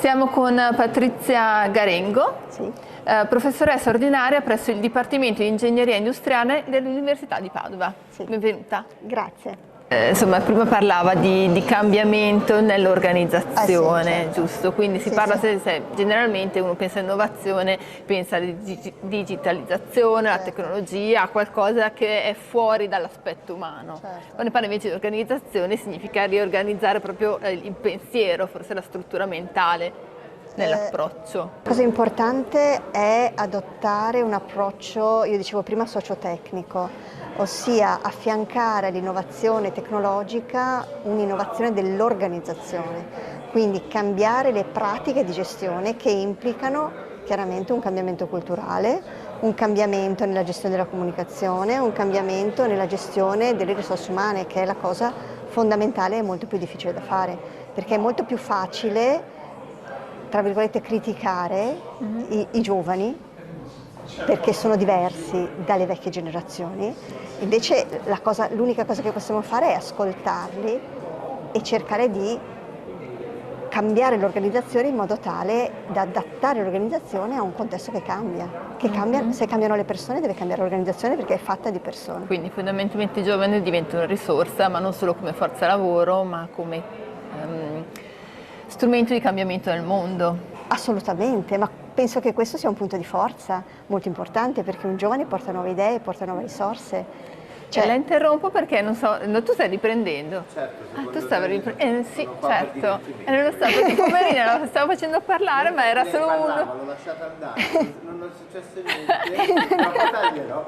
Siamo con Patrizia Garengo, Sì. Professoressa ordinaria presso il Dipartimento di Ingegneria Industriale dell'Università di Padova. Sì. Benvenuta. Grazie. Insomma, prima parlava di cambiamento nell'organizzazione, certo. giusto? Quindi si Sì, parla, sì. generalmente uno pensa a innovazione, pensa alla digitalizzazione, alla Certo. tecnologia, a qualcosa che è fuori dall'aspetto umano. Certo. Quando parla invece di organizzazione significa riorganizzare proprio il pensiero, forse la struttura mentale nell'approccio. La cosa importante è adottare un approccio, io dicevo prima, sociotecnico, ossia affiancare all'innovazione tecnologica un'innovazione dell'organizzazione, quindi cambiare le pratiche di gestione che implicano chiaramente un cambiamento culturale, un cambiamento nella gestione della comunicazione, un cambiamento nella gestione delle risorse umane, che è la cosa fondamentale e molto più difficile da fare, perché è molto più facile, tra virgolette, criticare i giovani perché sono diversi dalle vecchie generazioni. Invece l'unica cosa che possiamo fare è ascoltarli e cercare di cambiare l'organizzazione in modo tale da adattare l'organizzazione a un contesto che cambia. Se cambiano le persone deve cambiare l'organizzazione perché è fatta di persone. Quindi fondamentalmente i giovani diventano risorsa, ma non solo come forza lavoro, ma come strumento di cambiamento del mondo. Assolutamente, ma penso che questo sia un punto di forza molto importante, perché un giovane porta nuove idee, porta nuove risorse. La interrompo perché non so, no, tu stai riprendendo? Certo, Tu stavi riprendendo? Sì, certo. Non lo so, perché poverina la stavo facendo parlare, ma era solo uno. L'ho lasciata andare, non è successo niente, ma taglierò.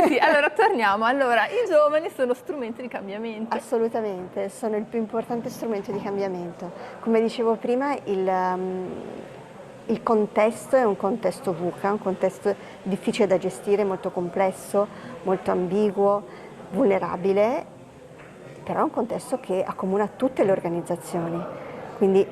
Sì, allora torniamo. Allora, i giovani sono strumenti di cambiamento. Assolutamente, sono il più importante strumento di cambiamento. Come dicevo prima, il contesto è un contesto VUCA, un contesto difficile da gestire, molto complesso, molto ambiguo, vulnerabile, però è un contesto che accomuna tutte le organizzazioni. Quindi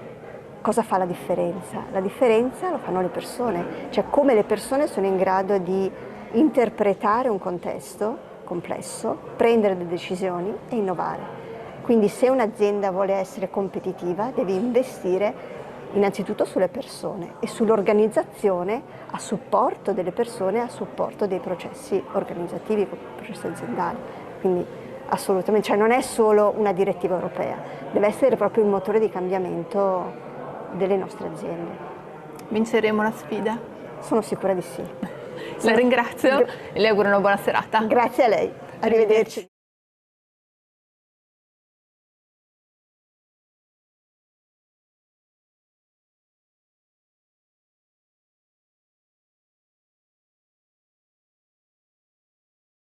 cosa fa la differenza? La differenza lo fanno le persone, cioè come le persone sono in grado di interpretare un contesto complesso, prendere delle decisioni e innovare. Quindi se un'azienda vuole essere competitiva deve investire innanzitutto sulle persone e sull'organizzazione a supporto delle persone, a supporto dei processi organizzativi, dei processi aziendali. Quindi assolutamente, cioè non è solo una direttiva europea, deve essere proprio il motore di cambiamento delle nostre aziende. Vinceremo la sfida? Sono sicura di sì. La ringrazio e le auguro una buona serata. Grazie a lei, arrivederci.